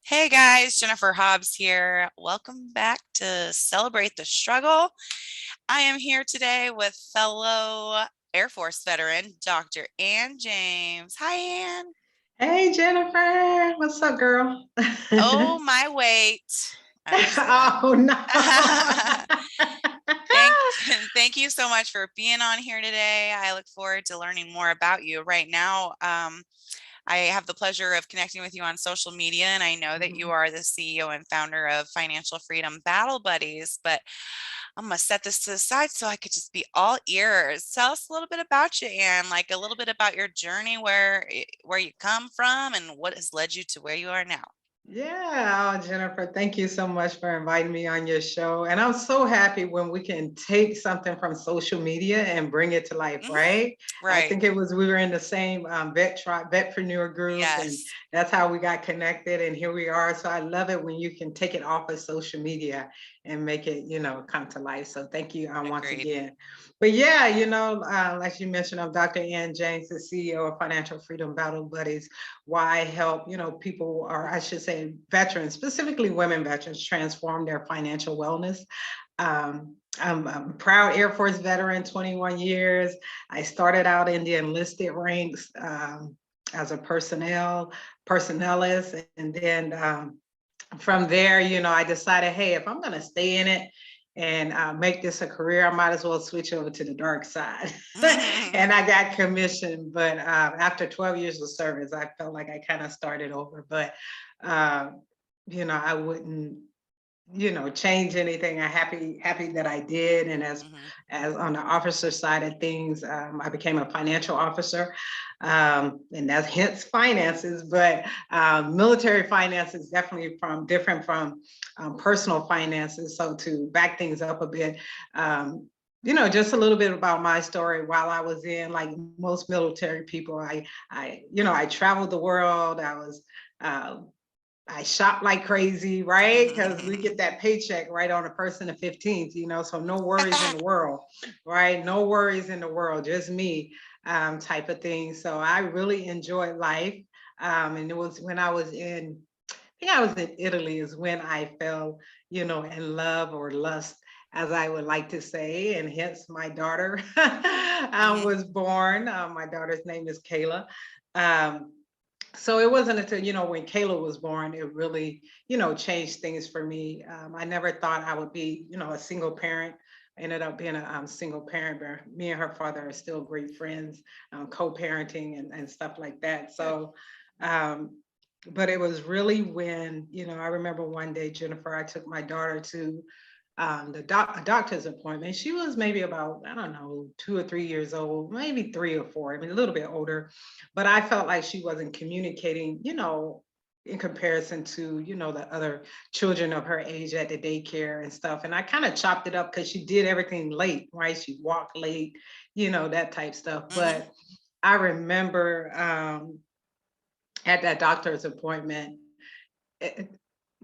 Hey guys, Jennifer Hobbs here. Welcome back to Celebrate the Struggle. I am here today with fellow Air Force veteran, Dr. Ann James. Hi, Ann. Hey Jennifer, what's up, girl? Oh, my weight. I'm just kidding. Oh no. Thank, thank you so much for being on here today. I look forward to learning more about you. Right now, I have the pleasure of connecting with you on social media, and I know that you Mhm. are the CEO and founder of Financial Freedom Battle Buddies. But I'm gonna set this to the side so I could just be all ears. Tell us a little bit about you, Anne, like a little bit about your journey, where you come from, and what has led you to where you are now. Yeah, oh, Jennifer, thank you so much for inviting me on your show. And I'm so happy when we can take something from social media and bring it to life, Hmm. right? I Right. think it was we were in the same vetpreneur group, and Yes. that's how we got connected. And here we are. So I love it when you can take it off of social media and make it, come to life. So thank you once Agreed. again. But yeah, like you mentioned, I'm Dr. Ann James, the CEO of Financial Freedom Battle Buddies. Why help, people, or I should say veterans, specifically women veterans, transform their financial wellness. I'm a proud Air Force veteran, 21 years. I started out in the enlisted ranks as a personnelist, and then from there, I decided, hey, if I'm going to stay in it and make this a career, I might as well switch over to the dark side. And I got commissioned. But after 12 years of service, I felt like I kind of started over. But, uh, I wouldn't change anything. I'm happy that I did. And Hmm. as on the officer side of things, I became a financial officer, and that's hence finances. But military finance is definitely from different from personal finances. So to back things up a bit. Just a little bit about my story. While I was in, like most military people, I traveled the world. Uh, I shop like crazy, right? Because we get that paycheck right on the 1st and the 15th, so no worries in the world, right? No worries in the world, just me, type of thing. So I really enjoyed life. And it was when I think I was in Italy is when I fell, in love or lust, as I would like to say, and hence my daughter Hmm. was born. My daughter's name is Kayla. Um, so it wasn't until when Kayla was born it really changed things for me. I never thought I would be a single parent. I ended up being a single parent, but me and her father are still great friends, co-parenting and stuff like that. Good. So um, but it was really when I remember one day, Jennifer, I took my daughter to a doctor's appointment. She was maybe about, I don't know, 2 or 3 years old, maybe 3 or 4. I mean, a little bit older, but I felt like she wasn't communicating, in comparison to, the other children of her age at the daycare and stuff. And I kind of chopped it up because she did everything late, right? She walked late, that type stuff. Hmm. But I remember at that doctor's appointment, eh,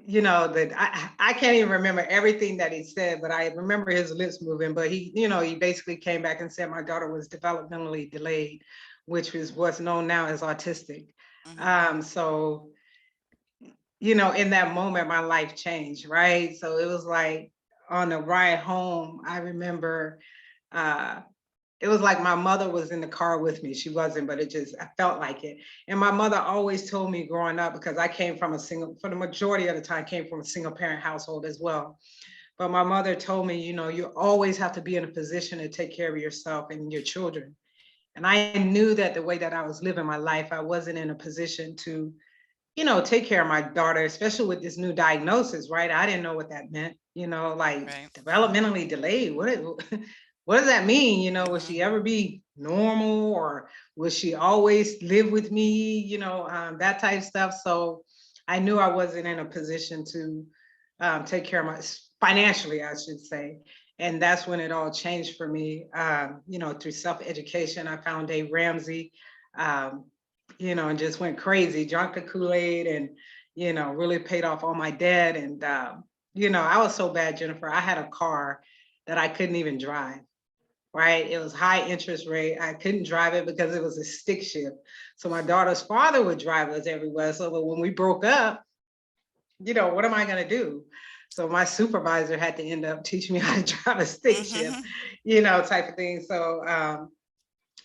that I can't even remember everything that he said, but I remember his lips moving. But he basically came back and said my daughter was developmentally delayed, which is what's known now as autistic. Hmm. So in that moment, my life changed, right? So it was like on the ride home, I remember uh, it was like my mother was in the car with me. She wasn't, but I felt like it. And my mother always told me growing up, because I came from for the majority of the time, came from a single parent household as well. But my mother told me, you always have to be in a position to take care of yourself and your children. And I knew that the way that I was living my life, I wasn't in a position to, take care of my daughter, especially with this new diagnosis, right? I didn't know what that meant, like Right. developmentally delayed. What does that mean? Will Hmm. she ever be normal, or will she always live with me? That type of stuff. So I knew I wasn't in a position to take care of my financially, I should say. And that's when it all changed for me. Through self-education, I found Dave Ramsey. Um, and just went crazy, drank the Kool-Aid, and, really paid off all my debt. And, I was so bad, Jennifer. I had a car that I couldn't even drive, right? It was high interest rate. I couldn't drive it because it was a stick shift. So my daughter's father would drive us everywhere. So when we broke up, what am I going to do? So my supervisor had to end up teaching me how to drive a stick shift, Hmm. type of thing. So,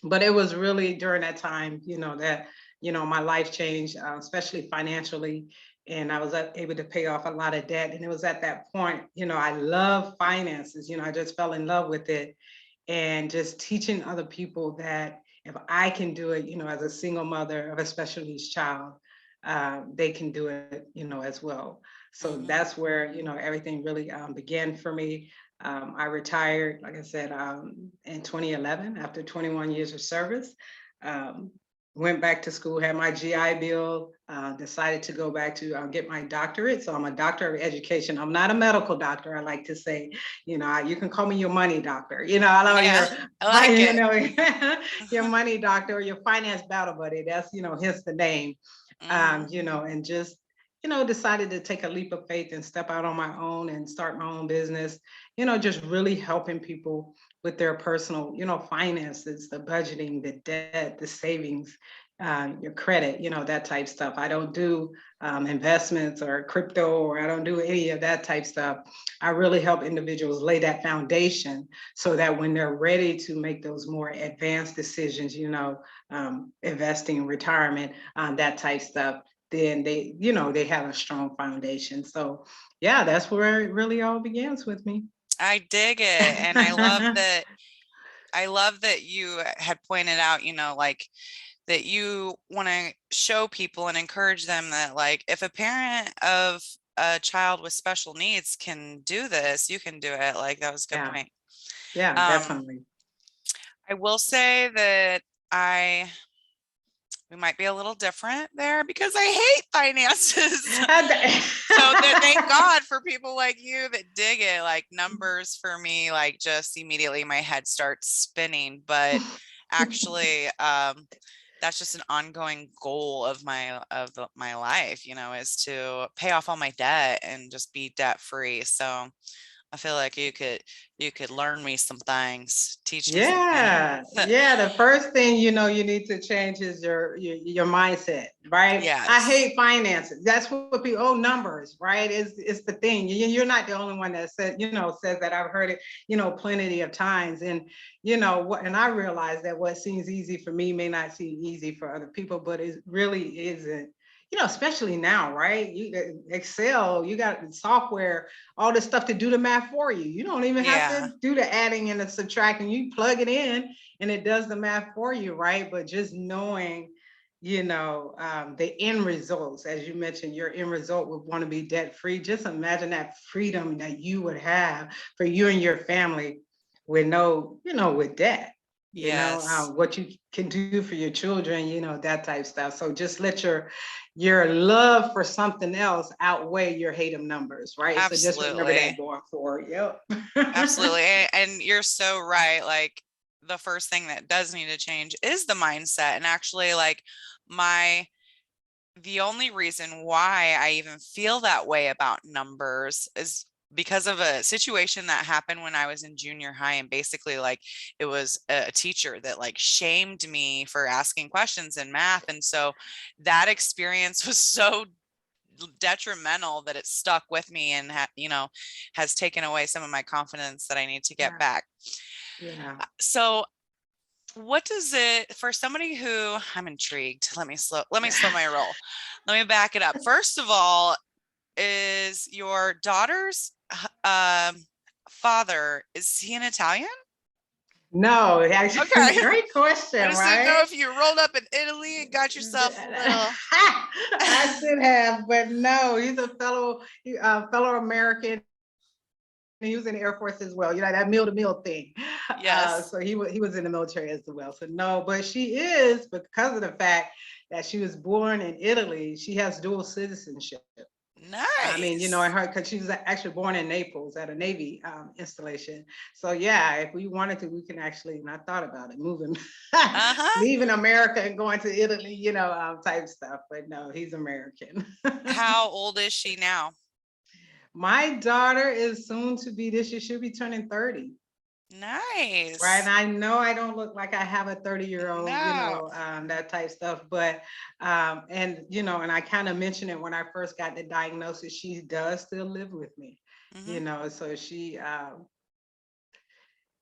but it was really during that time, that, my life changed, especially financially. And I was able to pay off a lot of debt. And it was at that point, I love finances, I just fell in love with it. And just teaching other people that if I can do it, as a single mother of a special needs child, they can do it, as well. So Hmm. that's where, everything really began for me. I retired, like I said, in 2011 after 21 years of service. Um, Went back to school, had my GI Bill, decided to go back to get my doctorate. So I'm a doctor of education. I'm not a medical doctor, I like to say. You can call me your money doctor. I know Yeah, your, I like it. your money doctor or your finance battle buddy. That's, hence the name. Hmm. And just, decided to take a leap of faith and step out on my own and start my own business, just really helping people with their personal, finances, the budgeting, the debt, the savings, your credit, that type stuff. I don't do investments or crypto, or I don't do any of that type stuff. I really help individuals lay that foundation so that when they're ready to make those more advanced decisions, investing, retirement, that type stuff, then they have a strong foundation. So yeah, that's where it really all begins with me. I dig it. And I love that you had pointed out, like that you want to show people and encourage them that like if a parent of a child with special needs can do this, you can do it. Like that was a good Yeah, point. yeah, Um, definitely. I will say that I we might be a little different there because I hate finances. So that thank God for people like you that dig it, like numbers for me, like just immediately my head starts spinning. But actually, that's just an ongoing goal of my life, is to pay off all my debt and just be debt free. So I feel like you could learn me some things, teach me some Yeah, things. yeah. The first thing you need to change is your mindset, right? I Yes. hate finances. That's what people. Oh, numbers, right? Is the thing. You're not the only one that says that. I've heard it, plenty of times, and what. And I realize that what seems easy for me may not seem easy for other people, but it really isn't. Especially now, right? You Excel, you got software, all this stuff to do the math for you. You don't even have Yeah. to do the adding and the subtracting. You plug it in and it does the math for you, right? But just knowing, the end results, as you mentioned, your end result would want to be debt free. Just imagine that freedom that you would have for you and your family with no, with debt. Yes. What you can do for your children, that type of stuff. So just let your love for something else outweigh your hate of numbers, right? So just remember that Absolutely. going forward. Yep. Absolutely. And you're so right. Like the first thing that does need to change is the mindset. And actually, like my the only reason why I even feel that way about numbers is because of a situation that happened when I was in junior high. And basically, like, it was a teacher that like shamed me for asking questions in math. And so that experience was so detrimental that it stuck with me and has taken away some of my confidence that I need to get Yeah. back. Yeah. So what does it for somebody who I'm intrigued. Let me slow my roll. Let me back it up. First of all, is your daughter's father, is he an Italian? No, actually, Okay. great I question, just didn't know right? if you rolled up in Italy and got yourself a little. I should have, but no, he's a fellow American. He was in the Air Force as well, that meal to meal thing. Yes. So he was in the military as well. So no, but she is, because of the fact that she was born in Italy, she has dual citizenship. I mean, and Nice. her, because she was actually born in Naples at a Navy installation. So yeah, if we wanted to, we can actually. And I thought about it, moving, Uh-huh. leaving America and going to Italy, type stuff. But no, he's American. How old is she now? My daughter is soon to be this year. She'll be turning 30. right? And Nice. I know I don't look like I have a 30-year-old, No. that type stuff. But, and I kind of mentioned it when I first got the diagnosis, she does still live with me, Hmm. so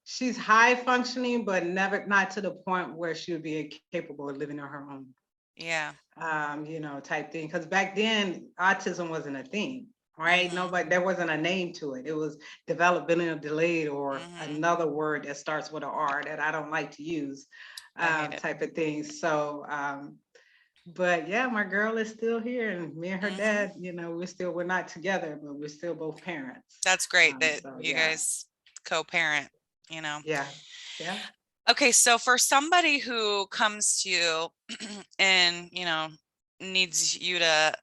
she's high functioning, but never, not to the point where she would be incapable of living on her own, Yeah. type thing. Because back then, autism wasn't a thing, right? Hmm. Nobody, there wasn't a name to it. It was developmental delayed, or Hmm. another word that starts with an R that I don't like to use, I hate it. type of thing. So, but yeah, my girl is still here, and me and her Hmm. dad, we're not together, but we're still both parents. That's great that So you yeah, guys co-parent, you know. yeah, yeah. Okay, so for somebody who comes to you and, needs you to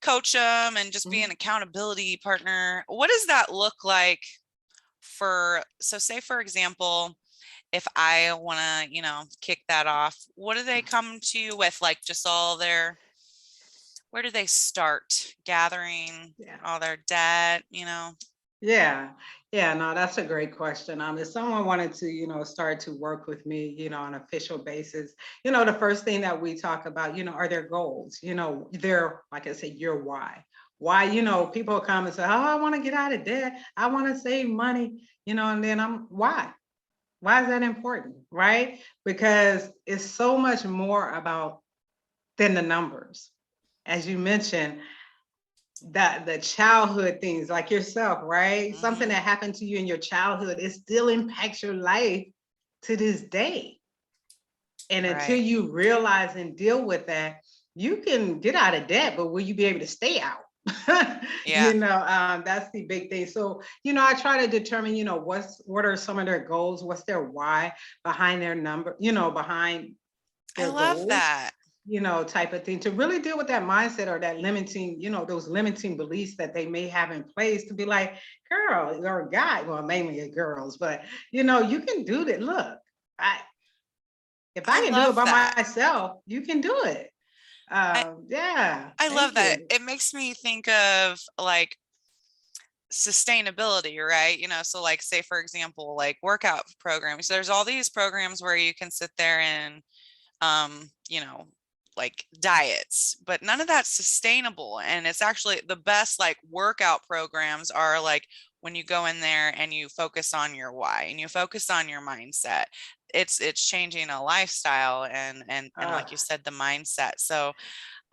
coach them and just be an Mhm. accountability partner, what does that look like so say for example, if I want to, kick that off, what do they come to you with? Like just where do they start gathering Yeah. all their debt? Yeah, yeah, no, that's a great question. If someone wanted to, start to work with me, on an official basis, the first thing that we talk about, are their goals, their, like I said, your why. Why, people come and say, oh, I want to get out of debt. I want to save money, and then why? Why is that important? Right? Because it's so much more about than the numbers. As you mentioned, the childhood things like yourself, right? Something Mm-hmm. that happened to you in your childhood, it still impacts your life to this day. And until Right. you realize and deal with that, you can get out of debt, but will you be able to stay out? Yeah. That's the big thing. So, I try to determine, what are some of their goals, what's their why behind their number, behind I their love goals, that. type of thing, to really deal with that mindset or that limiting, those limiting beliefs that they may have in place, to be like, girl or guy, well, mainly girls, but you can do that. Look, I if I I can do it love by that. myself, you can do it. I Yeah, I love thank that. you. It makes me think of like sustainability, right? So like say for example, like workout programs. There's all these programs where you can sit there and um, you know, like diets, but none of that's sustainable. And it's actually the best like workout programs are like when you go in there and you focus on your why and you focus on your mindset. It's changing a lifestyle and uh, like you said, the mindset. So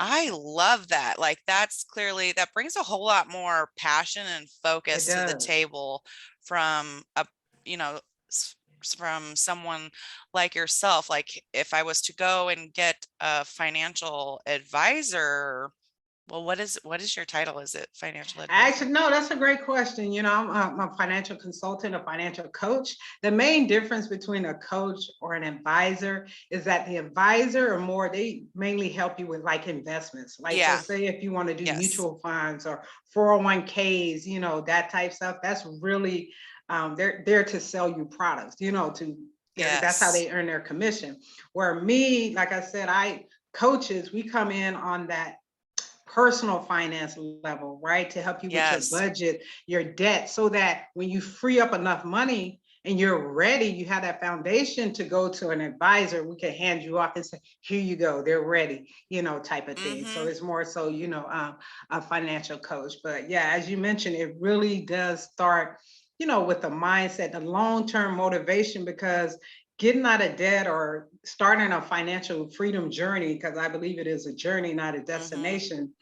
I love that. Like that's clearly that brings a whole lot more passion and it focus to the does. table from you know, from someone like yourself. Like if I was to go and get a financial advisor, well, what is your title? Is it financial advisor? Actually, no, that's a great question. I'm a financial consultant, a financial coach. The main difference between a coach or an advisor is that the advisor or more, they mainly help you with like investments. Like, so Yeah. say if you want to do Yes. mutual funds or 401ks, that type stuff, that's really, they're there to sell you products, that's how Yes. they earn their commission. Where me, like I said, coaches, we come in on that personal finance level, right? To help you with your Yes. budget, your debt, so that when you free up enough money and you're ready, you have that foundation to go to an advisor. We can hand you off and say, here you go, they're ready, type of thing. So Mm-hmm. it's more so, a financial coach. But yeah, as you mentioned, it really does start, with the mindset, the long-term motivation, because getting out of debt or starting a financial freedom journey, because I believe it is a journey, not a Mm-hmm. destination,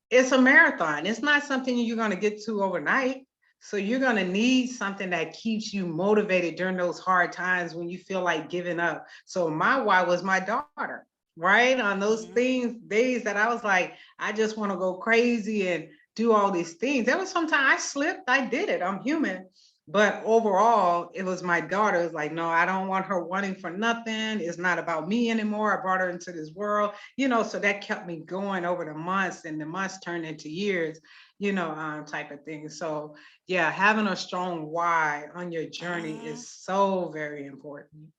it's a marathon. It's not something you're going to get to overnight. So you're going to need something that keeps you motivated during those hard times when you feel like giving up. So my why was my daughter, right? On those Mm-hmm. things, days that I was like, I just want to go crazy and do all these things. There was sometimes I slipped, I did it. I'm human. But overall, it was my daughter. It was like, no, I don't want her wanting for nothing. It's not about me anymore. I brought her into this world, so that kept me going over the months, and the months turned into years, type of thing. So yeah, having a strong why on your journey Mm-hmm. is so very important.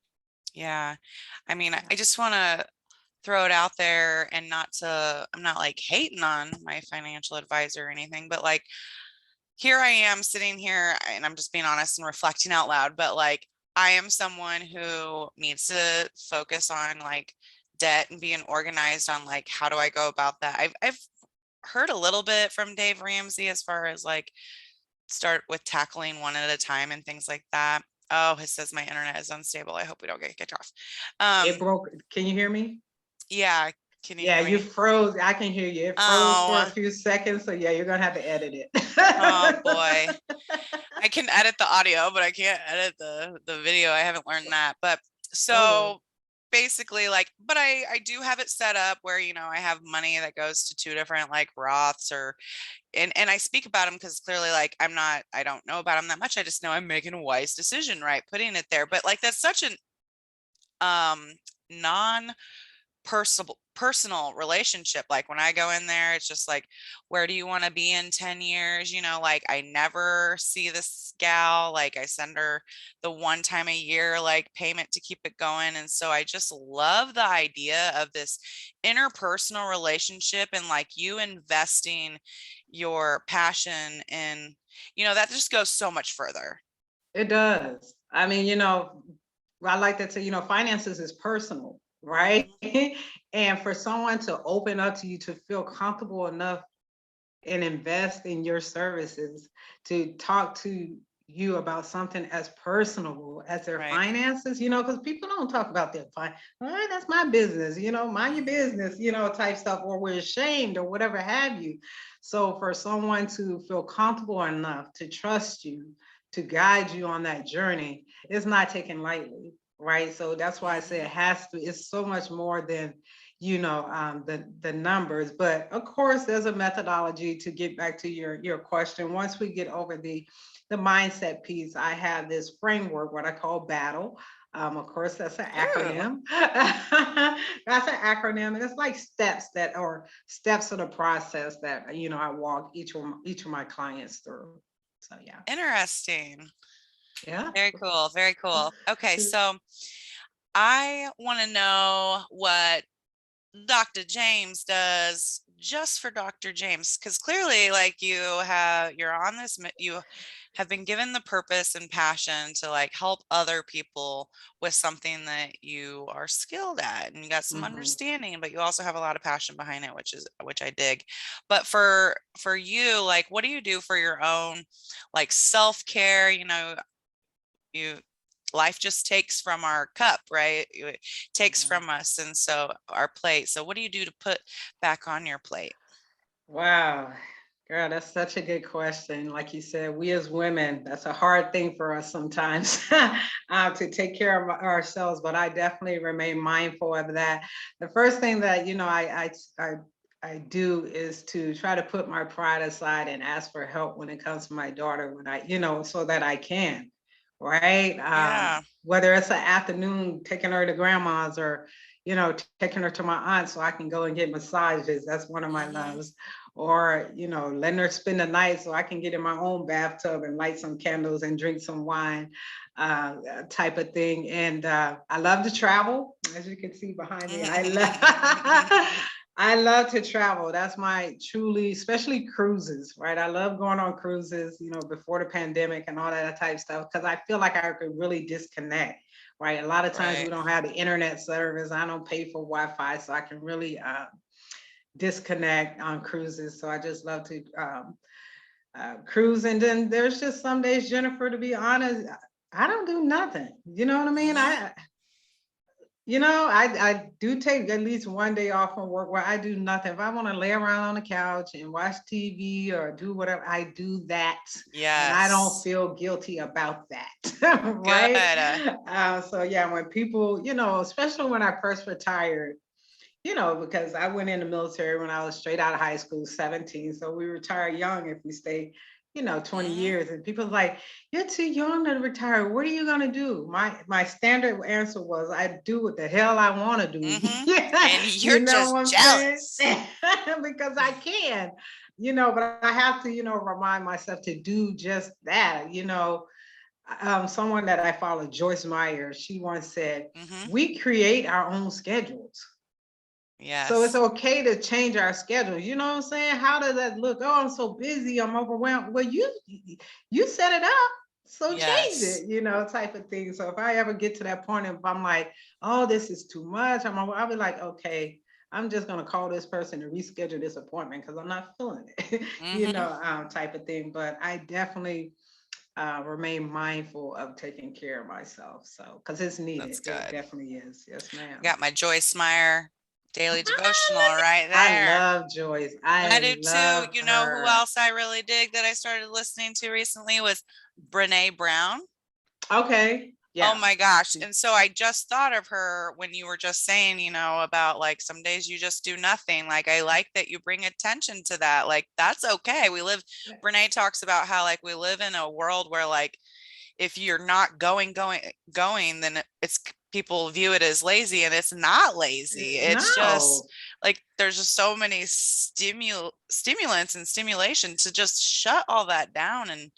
Yeah. I mean, I Yeah. just want to throw it out there and I'm not like hating on my financial advisor or anything, but like here I am sitting here, and I'm just being honest and reflecting out loud, but like I am someone who needs to focus on like debt and being organized on like how do I go about that. I've heard a little bit from Dave Ramsey as far as like start with tackling one at a time and things like that. Oh, it says my internet is unstable. I hope we don't get kicked off. It Um, broke. Can you hear me? yeah, can you Yeah, hear you me? froze. I can hear you. It froze for a Oh, few seconds. So yeah, you're gonna have to edit it. oh boy. I can edit the audio, but I can't edit the video. I haven't learned that. But Oh well. so basically like, but I do have it set up where, you know, I have money that goes to two different like Roths or and I speak about them because clearly like I don't know about them that much. I just know I'm making a wise decision, right? Putting it there. But like that's such an non personal relationship. Like when I go in there, it's just like, where do you want to be in 10 years? You know, like I never see this gal. Like I send her the one time a year like payment to keep it going. And so I just love the idea of this interpersonal relationship and like you investing your passion in, you know, that just goes so much further. It does. I mean, I like that say, finances is personal, right? Mhm. And for someone to open up to you to feel comfortable enough and invest in your services, to talk to you about something as personable as their Right. finances, because people don't talk about their that's my business, mind your Mhm. business, type stuff, or we're ashamed or whatever have you. So for someone to feel comfortable enough to trust you, to guide you on that journey, it's not taken lightly, right? So that's why I say it Mhm. has to, it's so much more than the numbers. But of course, there's a methodology to get back to your question. Once we get over the mindset piece, I have this framework, what I call battle. Of course, that's an Ooh, acronym. That's an acronym, and it's like steps of the process that I walk each of my clients through. So yeah, interesting. yeah. Very cool. Very cool. Okay, so I want to know what Dr. James does just for Dr. James, because clearly, like you're on this, you have been given the purpose and passion to like help other people with something that you are skilled at, and you got some Mhm. understanding, but you also have a lot of passion behind it, which I dig. But for you, like, what do you do for your own, like self-care? You know, you life just takes from our cup, right? It takes Yeah. from us, and so our plate. So what do you do to put back on your plate? Wow. Girl, that's such a good question. Like you said, we as women, that's a hard thing for us sometimes to take care of ourselves, but I definitely remain mindful of that. The first thing that, I do is to try to put my pride aside and ask for help when it comes to my daughter when so that I can, right? Yeah. Whether it's an afternoon taking her to grandma's or, taking her to my aunt so I can go and get massages. That's one of my Hmm. loves. Or, letting her spend the night so I can get in my own bathtub and light some candles and drink some wine, type of thing. And I love to travel, as you can see behind me. I love I love to travel. That's my truly, especially cruises, right? I love going on cruises, before the pandemic and all that type of stuff, because I feel like I could really disconnect, right? A lot of times we Right. don't have the internet service. I don't pay for Wi-Fi, so I can really disconnect on cruises. So I just love to cruise. And then there's just some days, Jennifer, to be honest, I don't do nothing. You know what I mean? Hmm. I do take at least one day off from work where I do nothing. If I want to lay around on the couch and watch TV or do whatever, I do that. And I don't Yes. feel guilty about that. Right. Good. So yeah, when people, especially when I first retired, because I went in the military when I was straight out of high school, 17. So we retire young if we stay, 20 Hmm. years. And people's like, you're too young to retire. What are you gonna do? My standard answer was I do what the hell I want to do. Hmm. Yeah, And you you're know what just I'm saying? jealous. Because I can, but I have to, remind myself to do just that, someone that I follow, Joyce Meyer, she once said, Hmm. we create our own schedules. So it's Yes. okay to change our schedule. You know what I'm saying? How does that look? Oh, I'm so busy, I'm overwhelmed. Well, you set it up, so change Yes. it, type of thing. So if I ever get to that point, if I'm like, oh, this is too much, I'll be like, okay, I'm just gonna call this person to reschedule this appointment because I'm not feeling it, Mm-hmm. type of thing. But I definitely remain mindful of taking care of myself. So because it's That's needed. It good. definitely is. Yes, I ma'am. got my Joyce Meyer daily devotional Ah, right I there. love Joyce. I I do too. love You know who her. else I really dig that I started listening to recently was Brene Brown. Okay. Oh Yeah. my gosh. And so I just thought of her when you were just saying, about like some days you just do nothing. Like I like that you bring attention to that. Like that's okay. Brene talks about how like we live in a world where like if you're not going, then it's people view it as lazy and it's not lazy. It's just No. like there's just so many stimulants and stimulation to just shut all that down and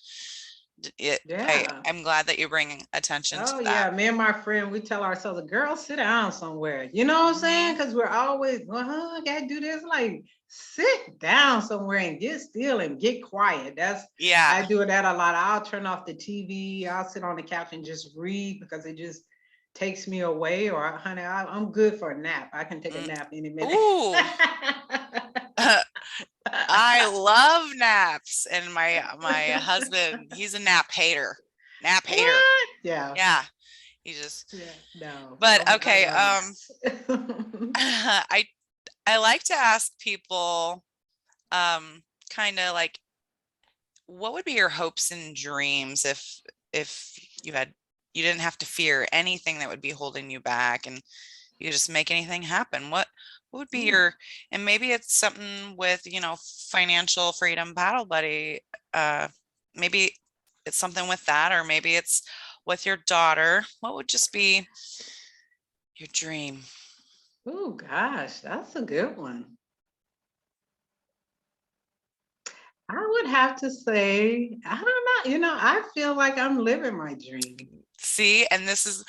Yeah. I'm glad that you bring attention to Oh that. yeah. Me and my friend, we tell ourselves, girl, sit down somewhere. You know what I'm saying? Hmm. Because we're always, I gotta do this. Like, sit down somewhere and get still and get quiet. Yeah. I do that a lot. I'll turn off the TV. I'll sit on the couch and just read because it just takes me away. Or, honey, I'm good for a nap. I can take a Mm. nap any minute. Ooh. I love naps, and my husband, he's a nap hater. Nap hater. What? Yeah. Yeah, he just. Yeah. No. But I okay, love naps. I like to ask people, kind of like, what would be your hopes and dreams if you didn't have to fear anything that would be holding you back, and you just make anything happen? What would be Ooh. and maybe it's something with, financial freedom battle buddy. Uh, maybe it's something with that, or maybe it's with your daughter. What would just be your dream? Oh gosh, that's a good one. I would have to say, I don't know. I feel like I'm living my dream. See, and this is,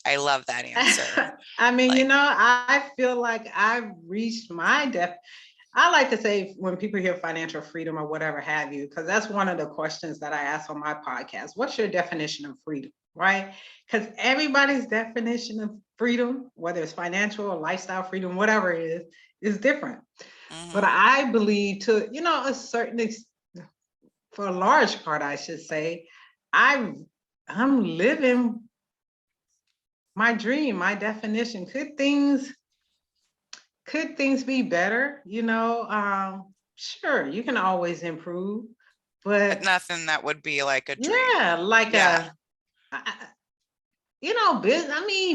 I love that answer. I mean, Like, I feel like I've reached my I like to say when people hear financial freedom or whatever have you, because that's one of the questions that I ask on my podcast. What's your definition of freedom? Right? Because everybody's definition of freedom, whether it's financial or lifestyle freedom, whatever it is different. But mhm. I believe to, a certain for a large part, I should say, I I'm living my dream, my definition. Could things be better? Sure, you can always improve, But but nothing that would be like a dream. yeah, like Yeah.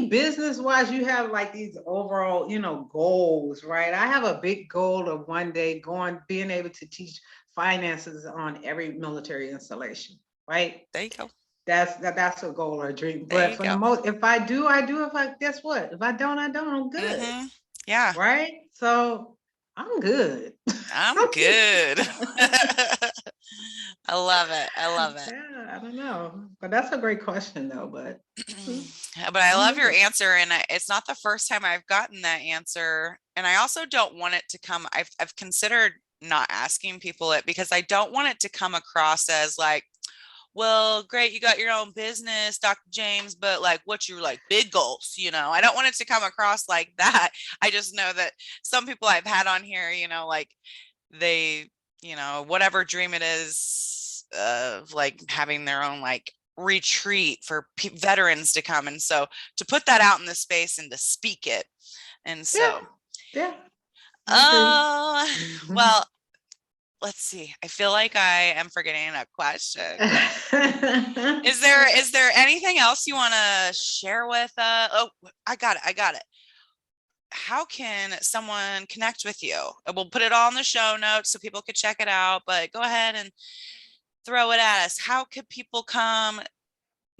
business wise, you have like these overall, goals, right? I have a big goal of one day being able to teach finances on every military installation, right? There you go. That's a goal or a dream. There But you for the go. most, if I do, I do. If I guess what? If I don't, I don't. I'm good, Hmm. Yeah. right? So I'm good. I'm good. I love it. I love it. Yeah, I don't know, but that's a great question though. But But I I'm love your good. answer, and it's not the first time I've gotten that answer. And I also don't want it to come. I've considered not asking people it because I don't want it to come across as like, well, great, you got your own business, Dr. James, but like, what's your like big goals? I don't want it to come across like that. I just know that some people I've had on here, like they, whatever dream it is of like having their own like retreat for veterans to come. And so to put that out in the space and to speak it. And Yeah, so, yeah, I agree. oh, well, let's see. I feel like I am forgetting a question. Is there anything else you want to share with oh, I got it. I got it. How can someone connect with you? We'll put it all in the show notes so people could check it out, but go ahead and throw it at us. How could people come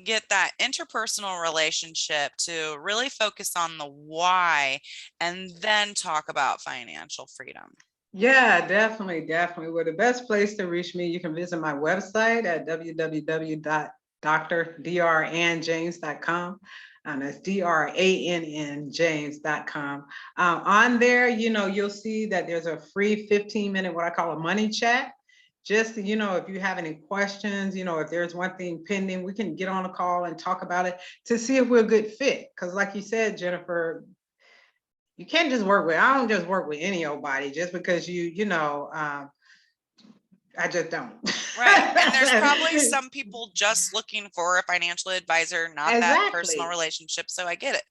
get that interpersonal relationship to really focus on the why and then talk about financial freedom? Yeah, definitely, definitely. Well, the best place to reach me, you can visit my website at www.drdrandjames.com. And that's DRANN James.com. On there, you'll see that there's a free 15-minute, what I call a money chat. Just, if you have any questions, if there's one thing pending, we can get on a call and talk about it to see if we're a good fit. Because like you said, Jennifer, you can't just I don't just work with any old body just because I just don't. Right. And there's probably some people just looking for a financial advisor, not that personal Exactly. relationship. So I get it.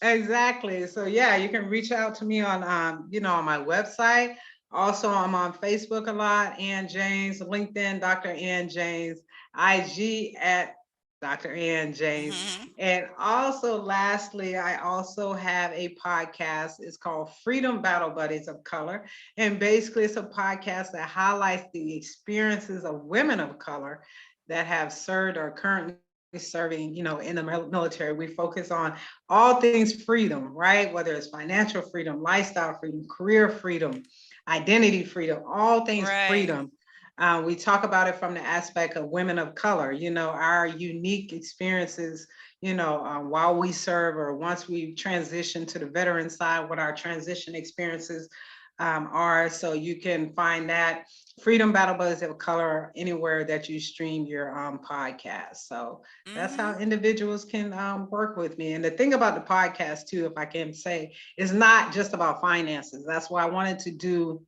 Exactly. So yeah, you can reach out to me on on my website. Also, I'm on Facebook a lot, Ann James, LinkedIn, Dr. Ann James, IG at Dr. Ann James. Mm-hmm. And also, lastly, I also have a podcast. It's called Freedom Battle Buddies of Color. And basically, it's a podcast that highlights the experiences of women of color that have served or currently serving, in the military. We focus on all things freedom, right? Whether it's financial freedom, lifestyle freedom, career freedom, identity freedom, all things Right. freedom. We talk about it from the aspect of women of color, our unique experiences, while we serve or once we transition to the veteran side, what our transition experiences are. So you can find that Freedom Battle Buddies of Color anywhere that you stream your podcast. So that's Mm-hmm. how individuals can work with me. And the thing about the podcast too, if I can say, is not just about finances. That's why I wanted to do,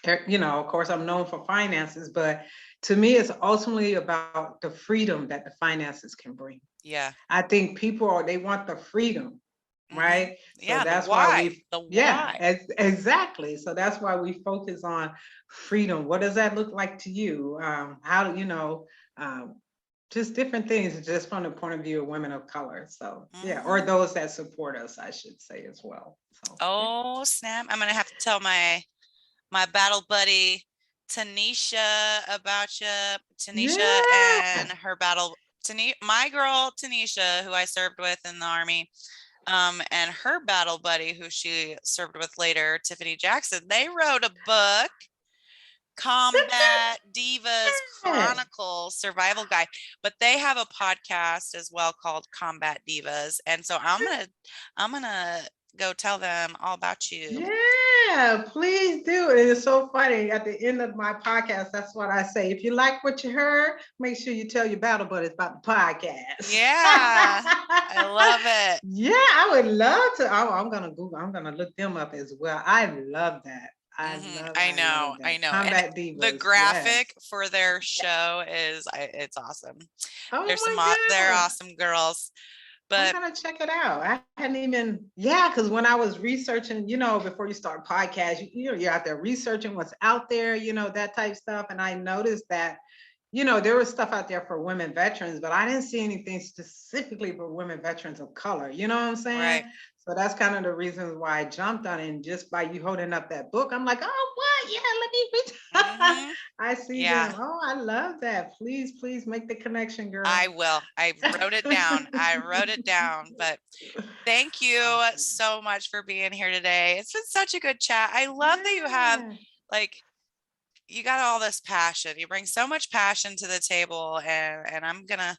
of course, I'm known for finances, but to me, it's ultimately about the freedom that the finances can bring. Yeah. I think people they want the freedom, Mm-hmm. right? So Yeah. The that's why why. we, The yeah, why. exactly. So that's why we focus on freedom. What does that look like to you? How do um, just different things, just from the point of view of women of color. So yeah, or Mm-hmm. those that support us, I should say as well. So yeah. Oh, snap. I'm gonna have to tell my battle buddy Tanisha about you. Tanisha Yeah. and her battle my girl Tanisha, who I served with in the Army, and her battle buddy, who she served with later, Tiffany Jackson, they wrote a book, Combat Divas Yeah. Chronicle Survival Guide, but they have a podcast as well called Combat Divas. And so I'm gonna go tell them all about you. Yeah, please do. And it's so funny. At the end of my podcast, that's what I say. If you like what you heard, make sure you tell your battle buddies about the podcast. Yeah, I love it. Yeah, I would love to. Oh, I'm gonna Google. I'm gonna look them up as well. I love that. I I love know, I that. know. And Combat the Divas. Yes. graphic for their show it's awesome. Oh They're my God. awesome girls. I'm But gonna check it out. I hadn't even, yeah, because when I was researching, before you start podcast, you're out there researching what's out there, that type stuff. And I noticed that, there was stuff out there for women veterans, but I didn't see anything specifically for women veterans of color. You know what I'm saying? right. So that's kind of the reasons why I jumped on it. And just by you holding up that book, I'm like, oh, what? Yeah, let me read. Hmm. I see Yeah, them. Oh, I love that. Please, please make the connection, I girl. will. I wrote it down. I wrote it down. But thank you Awesome. so much for being here today. It's been such a good chat. I love that you have Yeah. like you got all this passion. You bring so much passion to the table, and I'm gonna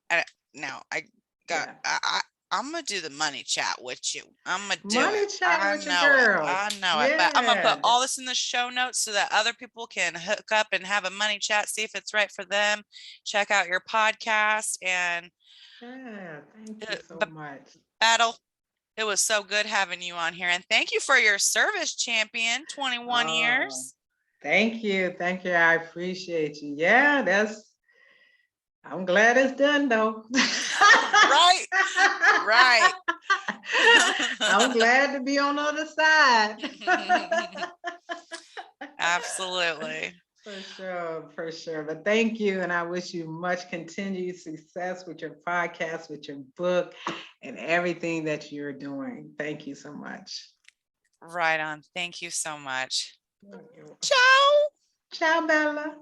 I, now I got Yeah. I'm gonna do the money chat with you. I'm gonna do it. Money chat I with your know it. girl. I know it. But I'm gonna put Yeah. all this in the show notes so that other people can hook up and have a money chat, see if it's right for them. Check out your podcast and Yeah. Thank you so much. battle. It was so good having you on here. And thank you for your service, champion, 21 Oh, years. thank you. Thank you. I appreciate you. Yeah, I'm glad it's done though. Right, right. I'm glad to be on the other side. Absolutely. For sure, for sure. But thank you. And I wish you much continued success with your podcast, with your book, and everything that you're doing. Thank you so much. Right on. Thank you so much. Ciao. Ciao, Bella.